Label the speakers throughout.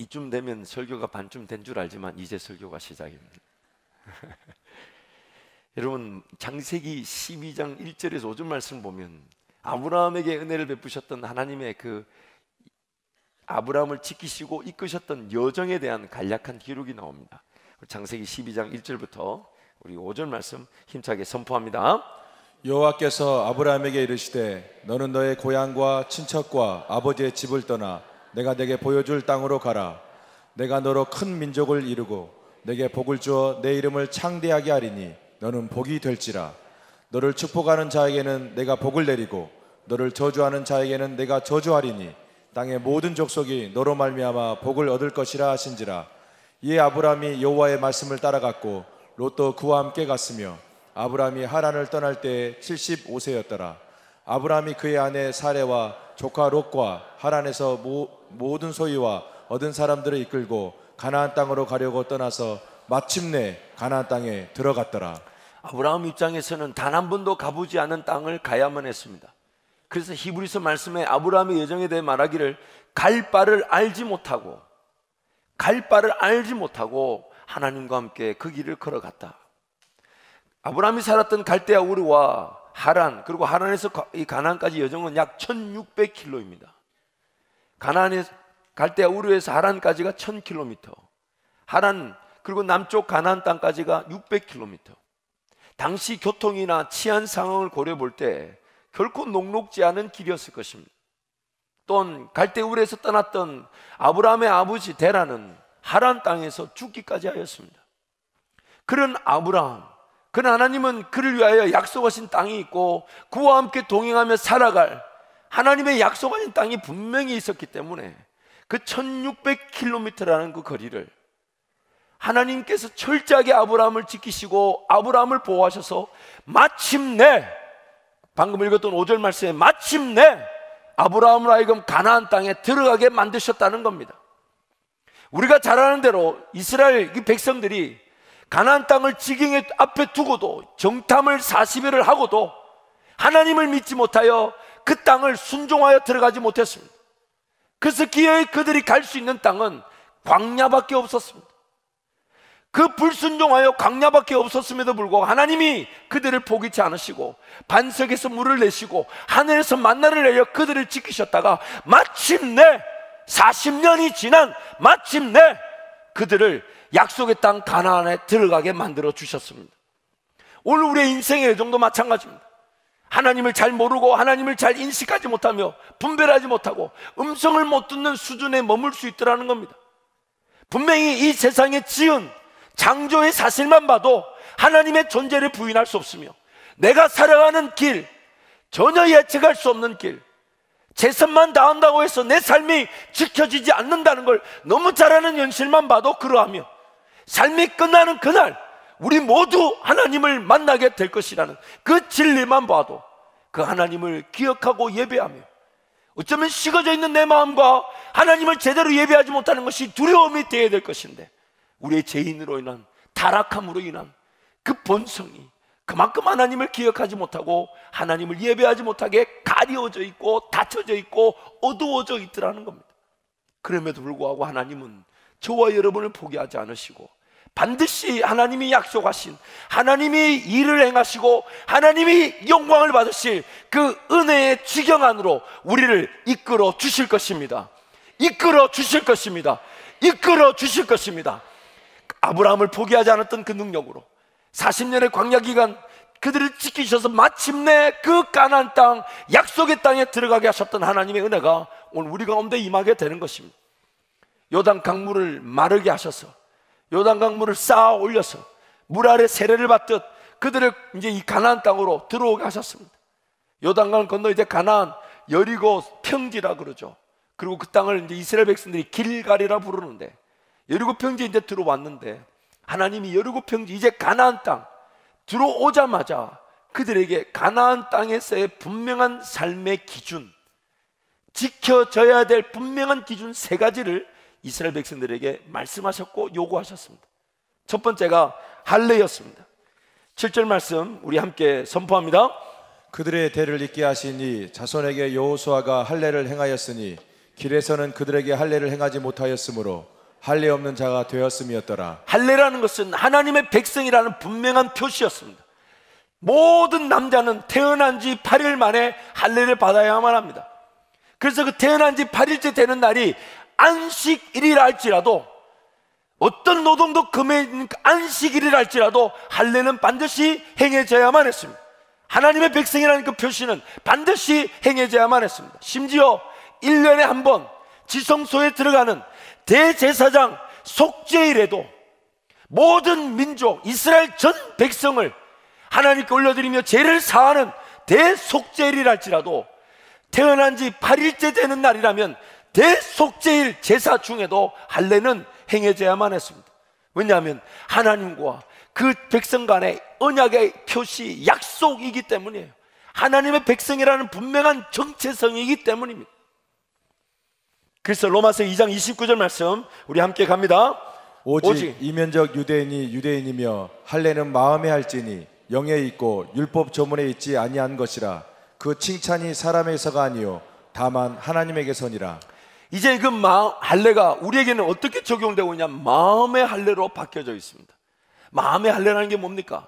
Speaker 1: 이쯤 되면 설교가 반쯤 된 줄 알지만 이제 설교가 시작입니다. 여러분, 창세기 12장 1절에서 5절 말씀을 보면 아브라함에게 은혜를 베푸셨던 하나님의 그 아브라함을 지키시고 이끄셨던 여정에 대한 간략한 기록이 나옵니다. 창세기 12장 1절부터 우리 5절 말씀 힘차게 선포합니다.
Speaker 2: 여호와께서 아브라함에게 이르시되 너는 너의 고향과 친척과 아버지의 집을 떠나 내가 내게 보여줄 땅으로 가라. 내가 너로 큰 민족을 이루고 내게 복을 주어 내 이름을 창대하게 하리니 너는 복이 될지라. 너를 축복하는 자에게는 내가 복을 내리고 너를 저주하는 자에게는 내가 저주하리니 땅의 모든 족속이 너로 말미암아 복을 얻을 것이라 하신지라. 이에 아브라함이 여호와의 말씀을 따라갔고 롯도 그와 함께 갔으며 아브라함이 하란을 떠날 때 75세였더라. 아브라함이 그의 아내 사레와 조카 롯과 하란에서 모든 소유와 얻은 사람들을 이끌고 가나안 땅으로 가려고 떠나서 마침내 가나안 땅에 들어갔더라.
Speaker 1: 아브라함 입장에서는 단 한 번도 가보지 않은 땅을 가야만 했습니다. 그래서 히브리서 말씀에 아브라함의 여정에 대해 말하기를 갈 바를 알지 못하고 하나님과 함께 그 길을 걸어갔다. 아브라함이 살았던 갈대아 우르와 하란, 그리고 하란에서 이 가나안까지 여정은 약 1600km입니다. 갈대아 우르에서 하란까지가 1000km, 하란 그리고 남쪽 가나안 땅까지가 600km. 당시 교통이나 치안 상황을 고려해 볼 때 결코 녹록지 않은 길이었을 것입니다. 또한 갈대아 우르에서 떠났던 아브라함의 아버지 데라는 하란 땅에서 죽기까지 하였습니다. 그런 아브라함, 그는 하나님은 그를 위하여 약속하신 땅이 있고 그와 함께 동행하며 살아갈 하나님의 약속하신 땅이 분명히 있었기 때문에 그 1600km라는 그 거리를 하나님께서 철저하게 아브라함을 지키시고 아브라함을 보호하셔서 마침내, 방금 읽었던 5절 말씀에 마침내 아브라함을 하여금 가나안 땅에 들어가게 만드셨다는 겁니다. 우리가 잘 아는 대로 이스라엘 이 백성들이 가나안 땅을 지경에 앞에 두고도 정탐을 40일을 하고도 하나님을 믿지 못하여 그 땅을 순종하여 들어가지 못했습니다. 그래서 기어이 그들이 갈 수 있는 땅은 광야밖에 없었습니다. 그 불순종하여 광야밖에 없었음에도 불구하고 하나님이 그들을 포기치 않으시고 반석에서 물을 내시고 하늘에서 만나를 내려 그들을 지키셨다가 마침내 40년이 지난 마침내 그들을 약속의 땅 가나안에 들어가게 만들어 주셨습니다. 오늘 우리의 인생의 여정도 마찬가지입니다. 하나님을 잘 모르고 하나님을 잘 인식하지 못하며 분별하지 못하고 음성을 못 듣는 수준에 머물 수 있더라는 겁니다. 분명히 이 세상에 지은 창조의 사실만 봐도 하나님의 존재를 부인할 수 없으며 내가 살아가는 길, 전혀 예측할 수 없는 길, 최선만 다한다고 해서 내 삶이 지켜지지 않는다는 걸 너무 잘 아는 현실만 봐도 그러하며 삶이 끝나는 그날 우리 모두 하나님을 만나게 될 것이라는 그 진리만 봐도 그 하나님을 기억하고 예배하며 어쩌면 식어져 있는 내 마음과 하나님을 제대로 예배하지 못하는 것이 두려움이 되어야 될 것인데 우리의 죄인으로 인한 타락함으로 인한 그 본성이 그만큼 하나님을 기억하지 못하고 하나님을 예배하지 못하게 가려져 있고 닫혀져 있고 어두워져 있더라는 겁니다. 그럼에도 불구하고 하나님은 저와 여러분을 포기하지 않으시고 반드시 하나님이 약속하신 하나님이 일을 행하시고 하나님이 영광을 받으실 그 은혜의 지경 안으로 우리를 이끌어 주실 것입니다. 이끌어 주실 것입니다. 이끌어 주실 것입니다. 아브라함을 포기하지 않았던 그 능력으로 40년의 광야 기간 그들을 지키셔서 마침내 그 가나안 땅 약속의 땅에 들어가게 하셨던 하나님의 은혜가 오늘 우리 가운데 임하게 되는 것입니다. 요단 강물을 마르게 하셔서 요단 강물을 쌓아 올려서 물 아래 세례를 받듯 그들을 이제 이 가나안 땅으로 들어오게 하셨습니다. 요단강을 건너 이제 가나안 여리고 평지라 그러죠. 그리고 그 땅을 이제 이스라엘 백성들이 길갈이라 부르는데 여리고 평지에 이제 들어왔는데 하나님이 여리고 평지 이제 가나안 땅 들어오자마자 그들에게 가나안 땅에서의 분명한 삶의 기준, 지켜져야 될 분명한 기준 3가지를 이스라엘 백성들에게 말씀하셨고 요구하셨습니다. 첫 번째가 할례였습니다. 7절 말씀 우리 함께 선포합니다.
Speaker 2: 그들의 대를 잇게 하시니 자손에게 여호수아가 할례를 행하였으니 길에서는 그들에게 할례를 행하지 못하였으므로 할례 없는 자가 되었음이었더라.
Speaker 1: 할례라는 것은 하나님의 백성이라는 분명한 표시였습니다. 모든 남자는 태어난 지 8일 만에 할례를 받아야만 합니다. 그래서 그 태어난 지 8일째 되는 날이 안식일이라 할지라도, 어떤 노동도 금해 안식일이라 할지라도 할례는 반드시 행해져야만 했습니다. 하나님의 백성이라는 그 표시는 반드시 행해져야만 했습니다. 심지어 1년에 한 번 지성소에 들어가는 대제사장 속죄일에도 모든 민족 이스라엘 전 백성을 하나님께 올려드리며 죄를 사하는 대속죄일이라 할지라도 태어난 지 8일째 되는 날이라면 대속죄일 제사 중에도 할례는 행해져야만 했습니다. 왜냐하면 하나님과 그 백성 간의 언약의 표시, 약속이기 때문이에요. 하나님의 백성이라는 분명한 정체성이기 때문입니다. 그래서 로마서 2장 29절 말씀 우리 함께 갑니다.
Speaker 2: 오직 이면적 유대인이 유대인이며 할례는 마음에 할지니 영에 있고 율법 조문에 있지 아니한 것이라. 그 칭찬이 사람에게서가 아니요 다만 하나님에게서니라.
Speaker 1: 이제 그 할례가 우리에게는 어떻게 적용되고 있냐면 마음의 할례로 바뀌어져 있습니다. 마음의 할례라는 게 뭡니까?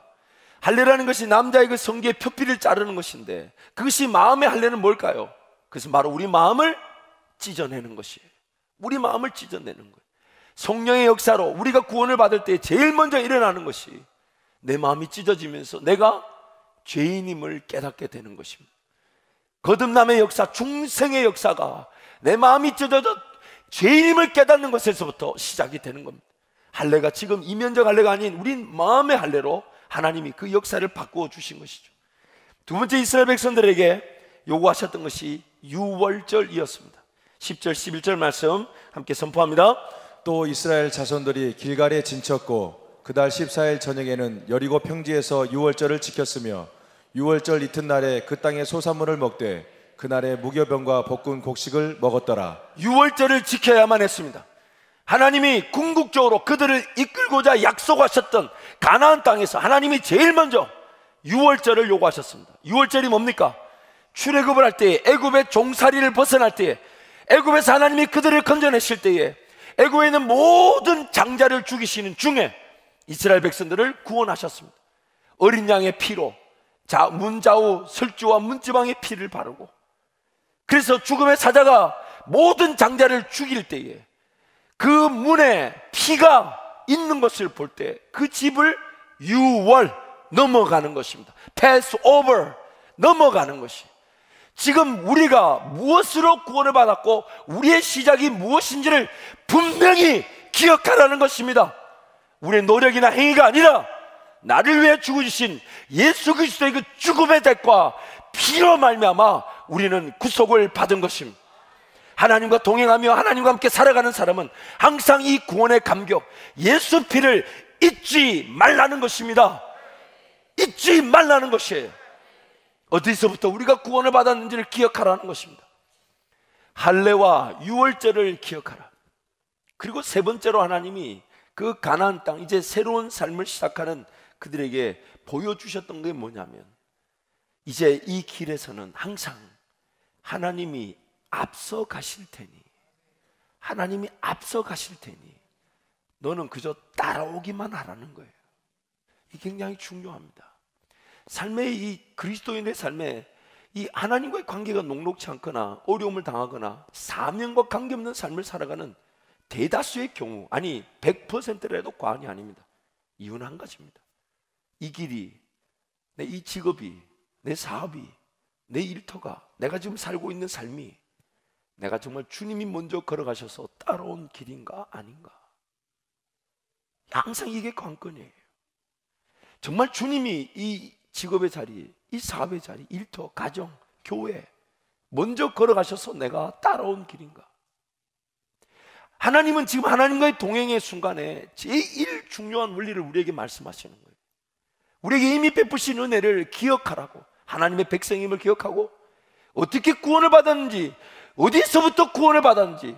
Speaker 1: 할례라는 것이 남자의 그 성기의 표피를 자르는 것인데, 그것이 마음의 할례는 뭘까요? 그것은 바로 우리 마음을 찢어내는 것이에요. 우리 마음을 찢어내는 거예요. 성령의 역사로 우리가 구원을 받을 때 제일 먼저 일어나는 것이 내 마음이 찢어지면서 내가 죄인임을 깨닫게 되는 것입니다. 거듭남의 역사, 중생의 역사가 내 마음이 찢어져 죄인임을 깨닫는 것에서부터 시작이 되는 겁니다. 할례가 지금 이면적 할례가 아닌 우리 마음의 할례로 하나님이 그 역사를 바꾸어 주신 것이죠. 두 번째, 이스라엘 백성들에게 요구하셨던 것이 유월절이었습니다. 10절 11절 말씀 함께 선포합니다.
Speaker 2: 또 이스라엘 자손들이 길갈에 진쳤고 그달 14일 저녁에는 여리고 평지에서 유월절을 지켰으며 유월절 이튿날에 그 땅의 소산물을 먹되 그날에 무교병과 볶은 곡식을 먹었더라.
Speaker 1: 유월절을 지켜야만 했습니다. 하나님이 궁극적으로 그들을 이끌고자 약속하셨던 가나안 땅에서 하나님이 제일 먼저 유월절을 요구하셨습니다. 유월절이 뭡니까? 출애굽을 할 때에, 애굽의 종살이를 벗어날 때에, 애굽에서 하나님이 그들을 건져내실 때에 애굽에 있는 모든 장자를 죽이시는 중에 이스라엘 백성들을 구원하셨습니다. 어린 양의 피로 문자우 설주와 문지방의 피를 바르고, 그래서 죽음의 사자가 모든 장자를 죽일 때에 그 문에 피가 있는 것을 볼 때 그 집을 유월 넘어가는 것입니다. pass over, 넘어가는 것이. 지금 우리가 무엇으로 구원을 받았고 우리의 시작이 무엇인지를 분명히 기억하라는 것입니다. 우리의 노력이나 행위가 아니라 나를 위해 죽으신 예수 그리스도의 그 죽음의 대가 피로 말미암아 우리는 구속을 받은 것입니다. 하나님과 동행하며 하나님과 함께 살아가는 사람은 항상 이 구원의 감격, 예수 피를 잊지 말라는 것입니다. 잊지 말라는 것이에요. 어디서부터 우리가 구원을 받았는지를 기억하라는 것입니다. 할례와 유월절을 기억하라. 그리고 세 번째로 하나님이 그 가나안 땅, 이제 새로운 삶을 시작하는 그들에게 보여주셨던 게 뭐냐면, 이제 이 길에서는 항상 하나님이 앞서 가실 테니, 하나님이 앞서 가실 테니 너는 그저 따라오기만 하라는 거예요. 이게 굉장히 중요합니다. 삶의 이 그리스도인의 삶에 이 하나님과의 관계가 녹록지 않거나 어려움을 당하거나 사명과 관계없는 삶을 살아가는 대다수의 경우, 아니 100%라도 과언이 아닙니다. 이유는 한 가지입니다. 이 길이, 내 이 직업이, 내 사업이, 내 일터가, 내가 지금 살고 있는 삶이 내가 정말 주님이 먼저 걸어가셔서 따라온 길인가 아닌가, 항상 이게 관건이에요. 정말 주님이 이 직업의 자리, 이 사업의 자리, 일터, 가정, 교회 먼저 걸어가셔서 내가 따라온 길인가. 하나님은 지금 하나님과의 동행의 순간에 제일 중요한 원리를 우리에게 말씀하시는 거예요. 우리에게 이미 베푸신 은혜를 기억하라고, 하나님의 백성임을 기억하고, 어떻게 구원을 받았는지, 어디서부터 구원을 받았는지,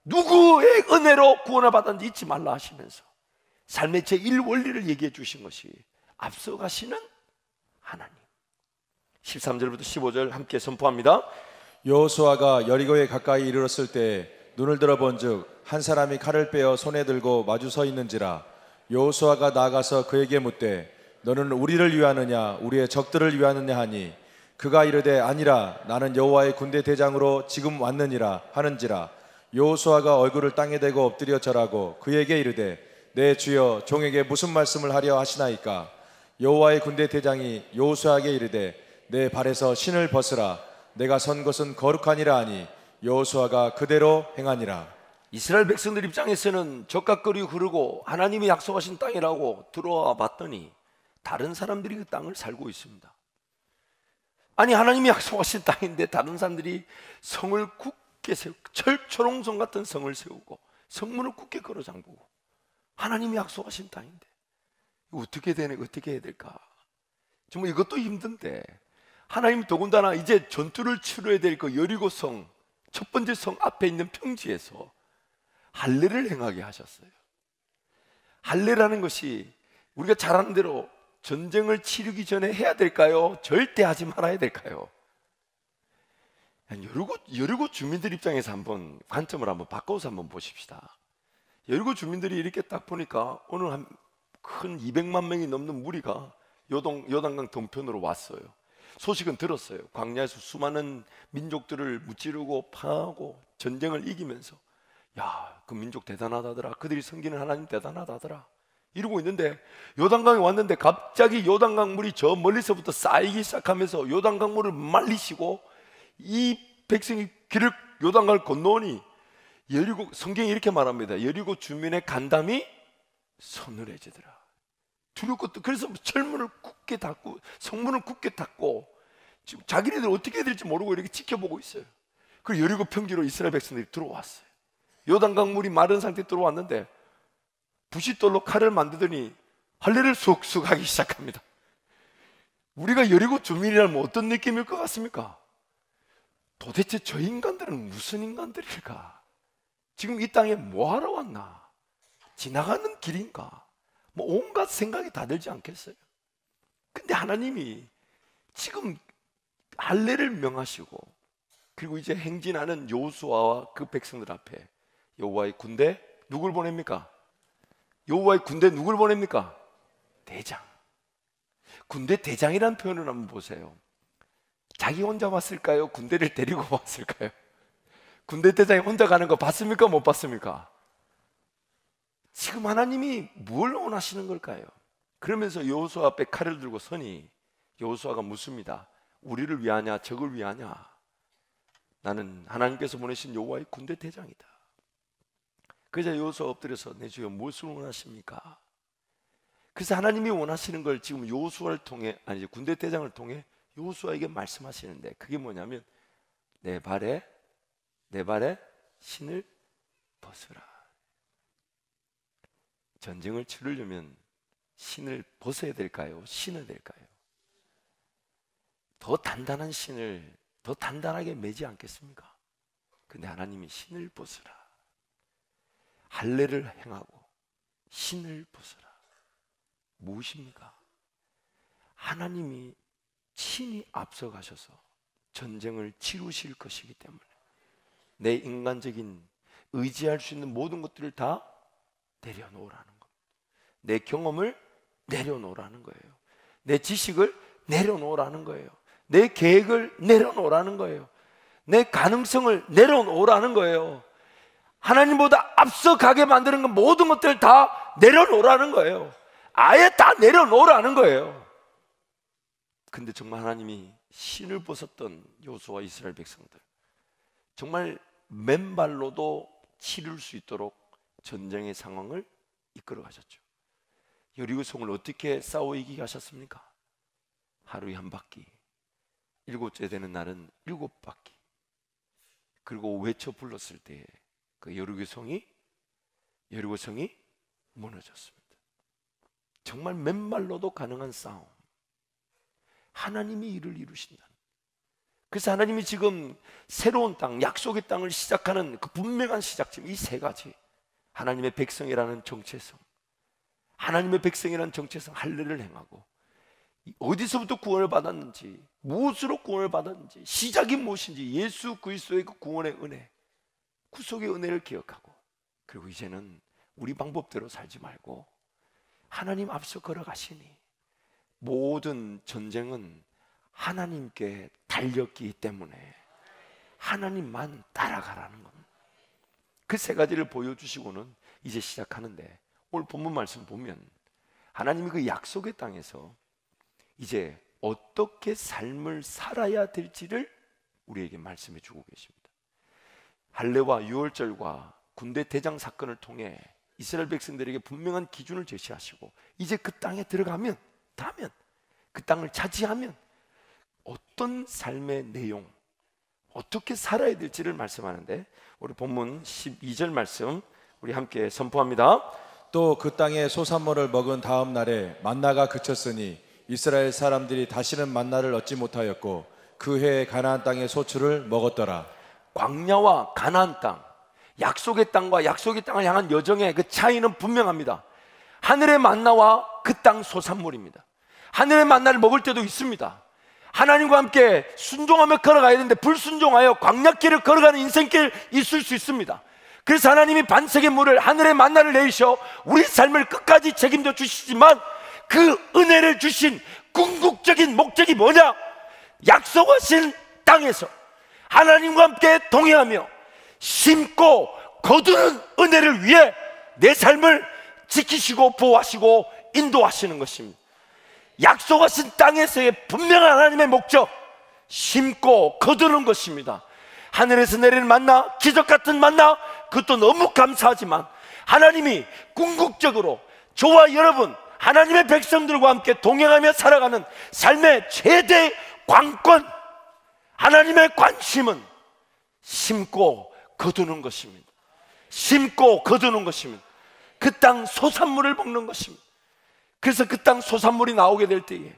Speaker 1: 누구의 은혜로 구원을 받았는지 잊지 말라 하시면서 삶의 제1 원리를 얘기해 주신 것이 앞서가시는 하나님. 13절부터 15절 함께 선포합니다.
Speaker 2: 여호수아가 여리고에 가까이 이르렀을 때 눈을 들어본즉 한 사람이 칼을 빼어 손에 들고 마주 서 있는지라. 여호수아가 나아가서 그에게 묻되 너는 우리를 위하느냐 우리의 적들을 위하느냐 하니 그가 이르되 아니라 나는 여호와의 군대 대장으로 지금 왔느니라 하는지라. 여호수아가 얼굴을 땅에 대고 엎드려 절하고 그에게 이르되 내 주여 종에게 무슨 말씀을 하려 하시나이까. 여호와의 군대 대장이 여호수아에게 이르되 내 발에서 신을 벗으라. 내가 선 것은 거룩하니라 하니 여호수아가 그대로 행하니라.
Speaker 1: 이스라엘 백성들 입장에서는 적각거리 흐르고 하나님이 약속하신 땅이라고 들어와 봤더니 다른 사람들이 그 땅을 살고 있습니다. 아니, 하나님이 약속하신 땅인데 다른 사람들이 성을 굳게 세우고, 철초롱성 같은 성을 세우고 성문을 굳게 걸어 잠그고, 하나님이 약속하신 땅인데 이거 어떻게 되네, 어떻게 해야 될까? 정말 이것도 힘든데 하나님 더군다나 이제 전투를 치러야 될 그 여리고성, 첫 번째 성 앞에 있는 평지에서 할례를 행하게 하셨어요. 할례라는 것이 우리가 잘 아는 대로 전쟁을 치르기 전에 해야 될까요? 절대 하지 말아야 될까요? 여리고 주민들 입장에서 한번 관점을 한번 바꿔서 한번 보십시다. 여리고 주민들이 이렇게 딱 보니까 오늘 한 큰 200만 명이 넘는 무리가 요단강 동편으로 왔어요. 소식은 들었어요. 광야에서 수많은 민족들을 무찌르고 파하고 전쟁을 이기면서, 야, 그 민족 대단하다더라, 그들이 섬기는 하나님 대단하다더라 이러고 있는데, 요단강에 왔는데 갑자기 요단강 물이 저 멀리서부터 쌓이기 시작하면서 요단강 물을 말리시고 이 백성이 길을 요단강을 건너오니 여리고, 성경이 이렇게 말합니다. 여리고 주민의 간담이 서늘해지더라. 두렵고, 그래서 철문을 굳게 닫고 성문을 굳게 닫고 지금 자기네들 어떻게 해야 될지 모르고 이렇게 지켜보고 있어요. 그리고 여리고 평지로 이스라엘 백성들이 들어왔어요. 요단강 물이 마른 상태에 들어왔는데 부싯돌로 칼을 만들더니 할례를 쑥쑥 하기 시작합니다. 우리가 여리고 주민이라면 어떤 느낌일 것 같습니까? 도대체 저 인간들은 무슨 인간들일까? 지금 이 땅에 뭐 하러 왔나? 지나가는 길인가? 뭐 온갖 생각이 다 들지 않겠어요? 근데 하나님이 지금 할례를 명하시고, 그리고 이제 행진하는 여호수아와 그 백성들 앞에 여호와의 군대, 누굴 보냅니까? 여호와의 군대 누굴 보냅니까? 대장. 군대 대장이라는 표현을 한번 보세요. 자기 혼자 왔을까요? 군대를 데리고 왔을까요? 군대 대장이 혼자 가는 거 봤습니까? 못 봤습니까? 지금 하나님이 뭘 원하시는 걸까요? 그러면서 여호수아 앞에 칼을 들고 서니 여호수아가 묻습니다. 우리를 위하냐 적을 위하냐? 나는 하나님께서 보내신 여호와의 군대 대장이다. 그래서 여호수아 엎드려서 내 주여 무엇을 원하십니까? 그래서 하나님이 원하시는 걸 지금 여호수아를 통해, 아니 군대 대장을 통해 여호수아에게 말씀하시는데, 그게 뭐냐면 내 발에 신을 벗으라. 전쟁을 치르려면 신을 벗어야 될까요? 신어야 될까요? 더 단단한 신을 더 단단하게 매지 않겠습니까? 근데 하나님이 신을 벗으라, 할례를 행하고 신을 벗으라. 무엇입니까? 하나님이 친히 앞서가셔서 전쟁을 치루실 것이기 때문에 내 인간적인 의지할 수 있는 모든 것들을 다 내려놓으라는 겁니다. 내 경험을 내려놓으라는 거예요. 내 지식을 내려놓으라는 거예요. 내 계획을 내려놓으라는 거예요. 내 가능성을 내려놓으라는 거예요. 하나님보다 앞서가게 만드는 건 모든 것들을 다 내려놓으라는 거예요. 아예 다 내려놓으라는 거예요. 근데 정말 하나님이 신을 벗었던 여호수아 이스라엘 백성들, 정말 맨발로도 치를 수 있도록 전쟁의 상황을 이끌어 가셨죠. 여리고성을 어떻게 싸워 이기게 하셨습니까? 하루에 한 바퀴, 일곱째 되는 날은 7바퀴. 그리고 외쳐 불렀을 때 그 여리고성이 무너졌습니다. 정말 맨발로도 가능한 싸움, 하나님이 이를 이루신다. 그래서 하나님이 지금 새로운 땅, 약속의 땅을 시작하는 그 분명한 시작점, 이 세 가지, 하나님의 백성이라는 정체성, 하나님의 백성이라는 정체성, 할례를 행하고 어디서부터 구원을 받았는지, 무엇으로 구원을 받았는지, 시작이 무엇인지, 예수 그리스도의 그 구원의 은혜, 구속의 은혜를 기억하고, 그리고 이제는 우리 방법대로 살지 말고 하나님 앞서 걸어가시니 모든 전쟁은 하나님께 달렸기 때문에 하나님만 따라가라는 겁니다. 그 세 가지를 보여주시고는 이제 시작하는데, 오늘 본문 말씀 보면 하나님이 그 약속의 땅에서 이제 어떻게 삶을 살아야 될지를 우리에게 말씀해 주고 계십니다. 할례와 유월절과 군대 대장 사건을 통해 이스라엘 백성들에게 분명한 기준을 제시하시고, 이제 그 땅에 들어가면, 그 땅을 차지하면 어떤 삶의 내용, 어떻게 살아야 될지를 말씀하는데, 우리 본문 12절 말씀 우리 함께 선포합니다.
Speaker 2: 또 그 땅의 소산물을 먹은 다음 날에 만나가 그쳤으니 이스라엘 사람들이 다시는 만나를 얻지 못하였고 그 해에 가나안 땅의 소출을 먹었더라.
Speaker 1: 광야와 가나안 땅, 약속의 땅과 약속의 땅을 향한 여정의 그 차이는 분명합니다. 하늘의 만나와 그 땅 소산물입니다. 하늘의 만나를 먹을 때도 있습니다. 하나님과 함께 순종하며 걸어가야 되는데 불순종하여 광야길을 걸어가는 인생길 있을 수 있습니다. 그래서 하나님이 반석의 물을, 하늘의 만나를 내리셔 우리 삶을 끝까지 책임져 주시지만, 그 은혜를 주신 궁극적인 목적이 뭐냐? 약속하신 땅에서 하나님과 함께 동행하며 심고 거두는 은혜를 위해 내 삶을 지키시고 보호하시고 인도하시는 것입니다. 약속하신 땅에서의 분명한 하나님의 목적, 심고 거두는 것입니다. 하늘에서 내리는 만나, 기적 같은 만나, 그것도 너무 감사하지만 하나님이 궁극적으로 저와 여러분, 하나님의 백성들과 함께 동행하며 살아가는 삶의 최대 관건, 하나님의 관심은 심고 거두는 것입니다. 심고 거두는 것입니다. 그 땅 소산물을 먹는 것입니다. 그래서 그 땅 소산물이 나오게 될 때에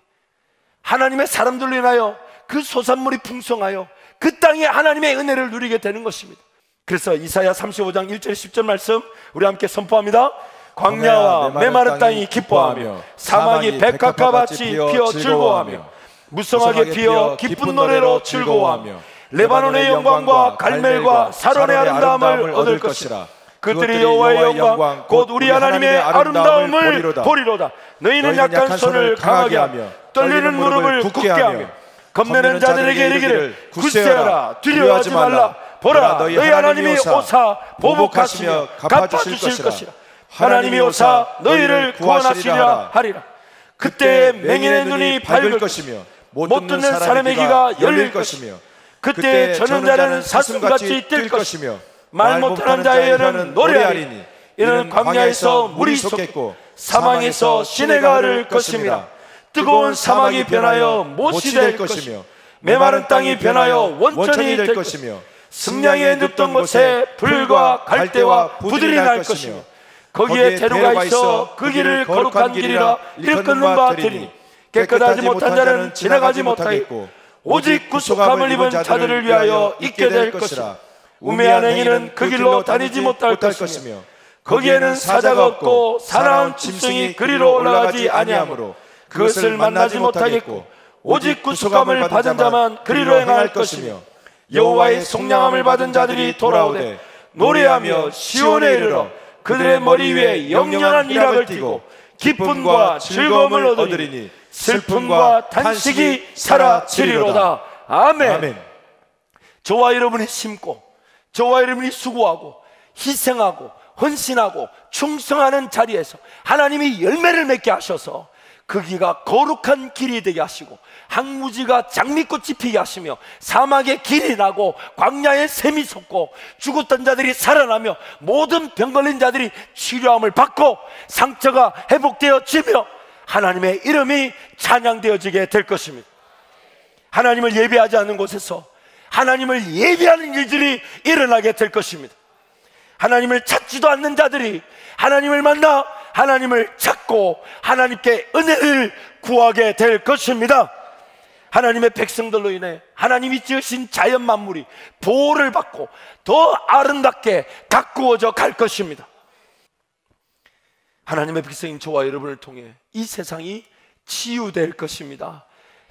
Speaker 1: 하나님의 사람들로 인하여 그 소산물이 풍성하여 그 땅에 하나님의 은혜를 누리게 되는 것입니다. 그래서 이사야 35장 1절 10절 말씀 우리 함께 선포합니다. 광야와 메마른 땅이 기뻐하며 사막이 백합과 같이 피어 즐거워하며 무성하게 피어 기쁜 노래로 즐거워하며 레바논의 영광과 갈멜과 사론의 아름다움을 얻을 것이라. 그들이 여호와의 영광 곧 우리 하나님의 아름다움을 보리로다. 너희는 약한 손을 강하게 하며 떨리는 무릎을 굳게 하며 겁내는 자들에게 이르기를 굳세어라, 두려워하지 말라. 보라, 너희 하나님이 오사 보복하시며 갚아주실 것이라. 하나님이 오사 너희를 구원하시리라 하리라. 그때 맹인의 눈이 밝을 것이며 못 듣는 사람의 귀가 열릴 것이며 그때 저는 자는 사슴같이 뛸 것이며 말 못하는 자의 혀는 노래하리니 이는 광야에서 물이 솟겠고 사망에서 시내가 흐를 것임이라. 뜨거운 사막이 변하여 못이 될 것이며 메마른 땅이 변하여 원천이 될 것이며 승량에 눕던 곳에 불과 갈대와 부들이 날 것이며 거기에 대로가 있어 그 길을 거룩한 길이라 일컫는 바 되리니 깨끗하지 못한 자는 지나가지 못하겠고 오직 구속함을 입은 자들을 위하여 있게 될 것이라. 우매한 행위는 그 길로 다니지 못할 것이며 거기에는 사자가 없고 사나운 짐승이 그리로 올라가지 아니하므로 그것을 만나지 못하겠고 오직 구속함을 받은 자만 그리로 행할 것이며 여호와의 속량함을 받은 자들이 돌아오되 노래하며 시온에 이르러 그들의 머리 위에 영영한 일락을 띠고 기쁨과 즐거움을 얻으리니 슬픔과 탄식이 사라지리로다. 아멘. 아멘. 저와 여러분이 심고 저와 여러분이 수고하고 희생하고 헌신하고 충성하는 자리에서 하나님이 열매를 맺게 하셔서 그 길가 거룩한 길이 되게 하시고 항무지가 장미꽃이 피게 하시며 사막에 길이 나고 광야에 샘이 솟고 죽었던 자들이 살아나며 모든 병 걸린 자들이 치료함을 받고 상처가 회복되어지며 하나님의 이름이 찬양되어지게 될 것입니다. 하나님을 예배하지 않는 곳에서 하나님을 예배하는 일들이 일어나게 될 것입니다. 하나님을 찾지도 않는 자들이 하나님을 만나 하나님을 찾고 하나님께 은혜를 구하게 될 것입니다. 하나님의 백성들로 인해 하나님이 지으신 자연 만물이 보호를 받고 더 아름답게 가꾸어져 갈 것입니다. 하나님의 백성인 저와 여러분을 통해 이 세상이 치유될 것입니다.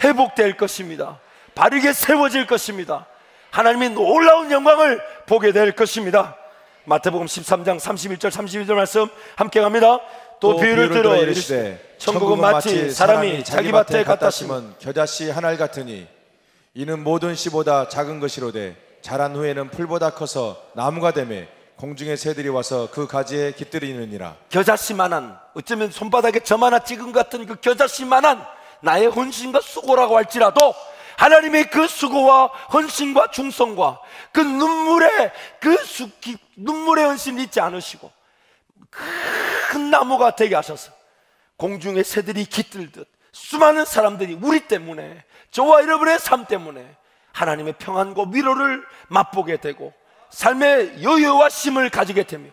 Speaker 1: 회복될 것입니다. 바르게 세워질 것입니다. 하나님의 놀라운 영광을 보게 될 것입니다. 마태복음 13장 31절 32절 말씀 함께 갑니다. 또 비유를 들어 이르시되 천국은 마치 사람이 자기 밭에 갖다 심은
Speaker 2: 겨자씨 한 알 같으니 이는 모든 씨보다 작은 것이로되 자란 후에는 풀보다 커서 나무가 되매 공중의 새들이 와서 그 가지에 깃들이느니라.
Speaker 1: 겨자씨만한, 어쩌면 손바닥에 점 하나 찍은 것 같은 그 겨자씨만한 나의 헌신과 수고라고 할지라도 하나님의 그 수고와 헌신과 충성과 그 눈물의 눈물의 헌신을 잊지 않으시고 큰 나무가 되게 하셔서 공중의 새들이 깃들듯 수많은 사람들이 우리 때문에, 저와 여러분의 삶 때문에 하나님의 평안과 위로를 맛보게 되고 삶의 여유와 쉼을 가지게 되며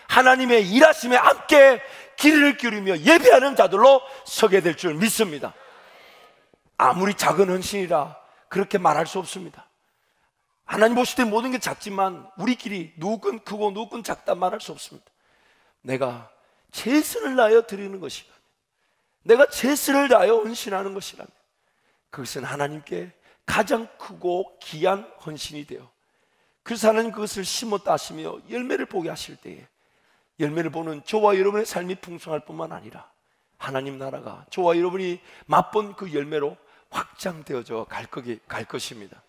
Speaker 1: 하나님의 일하심에 함께 귀를 기울이며 예배하는 자들로 서게 될 줄 믿습니다. 아무리 작은 헌신이라 그렇게 말할 수 없습니다. 하나님 보실 때 모든 게 작지만 우리끼리 누군 크고 누군 작다 말할 수 없습니다. 내가 최선을 다하여 드리는 것이라면, 내가 최선을 다하여 헌신하는 것이라면 그것은 하나님께 가장 크고 귀한 헌신이 되어, 그래서 하나님 그것을 심었다 하시며 열매를 보게 하실 때에 열매를 보는 저와 여러분의 삶이 풍성할 뿐만 아니라 하나님 나라가 저와 여러분이 맛본 그 열매로 확장되어져 갈 것입니다.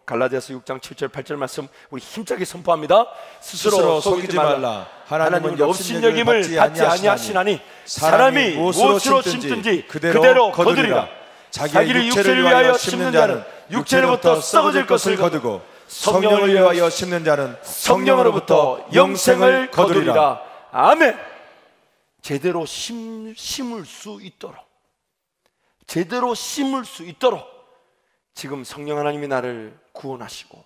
Speaker 1: 갈라디아서 6장 7절 8절 말씀 우리 힘차게 선포합니다. 스스로 속이지 말라. 하나님은 업신여김을 받지 아니하시나니 사람이 무엇으로 심든지 그대로 거두리라. 자기를 육체를 위하여 심는 자는 육체로부터 썩어질 것을 거두고 성령을 위하여 심는 자는 성령으로부터 영생을 거두리라. 아멘. 제대로 심을 수 있도록, 제대로 심을 수 있도록 지금 성령 하나님이 나를 구원하시고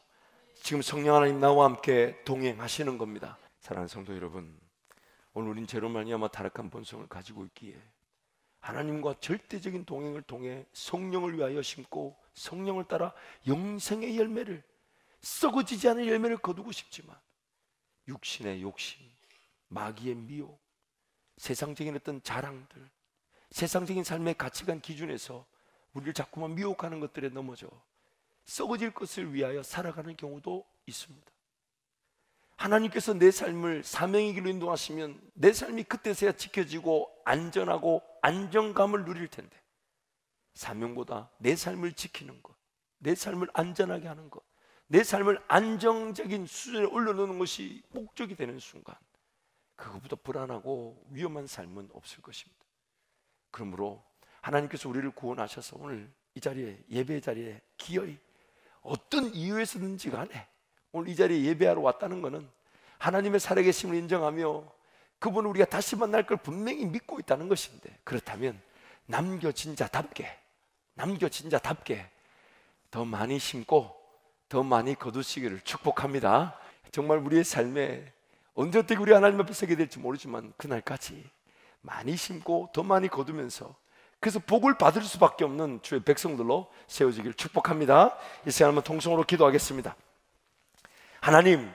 Speaker 1: 지금 성령 하나님 나와 함께 동행하시는 겁니다. 사랑하는 성도 여러분, 오늘 우린 죄로 말미암아 타락한 본성을 가지고 있기에 하나님과 절대적인 동행을 통해 성령을 위하여 심고 성령을 따라 영생의 열매를, 썩어지지 않은 열매를 거두고 싶지만 육신의 욕심, 마귀의 미혹, 세상적인 어떤 자랑들, 세상적인 삶의 가치관 기준에서 우리를 자꾸만 미혹하는 것들에 넘어져 썩어질 것을 위하여 살아가는 경우도 있습니다. 하나님께서 내 삶을 사명의 길로 인도하시면 내 삶이 그때서야 지켜지고 안전하고 안정감을 누릴 텐데, 사명보다 내 삶을 지키는 것, 내 삶을 안전하게 하는 것, 내 삶을 안정적인 수준에 올려놓는 것이 목적이 되는 순간 그것보다 불안하고 위험한 삶은 없을 것입니다. 그러므로 하나님께서 우리를 구원하셔서 오늘 이 자리에, 예배 자리에 기어이 어떤 이유에서든지 간에 오늘 이 자리에 예배하러 왔다는 것은 하나님의 살아계심을 인정하며 그분을 우리가 다시 만날 걸 분명히 믿고 있다는 것인데, 그렇다면 남겨진 자답게 더 많이 심고 더 많이 거두시기를 축복합니다. 정말 우리의 삶에 언제 어떻게 우리 하나님 앞에 서게 될지 모르지만 그날까지 많이 심고 더 많이 거두면서 그래서 복을 받을 수밖에 없는 주의 백성들로 세워지기를 축복합니다. 이 시간 한번 통성으로 기도하겠습니다. 하나님,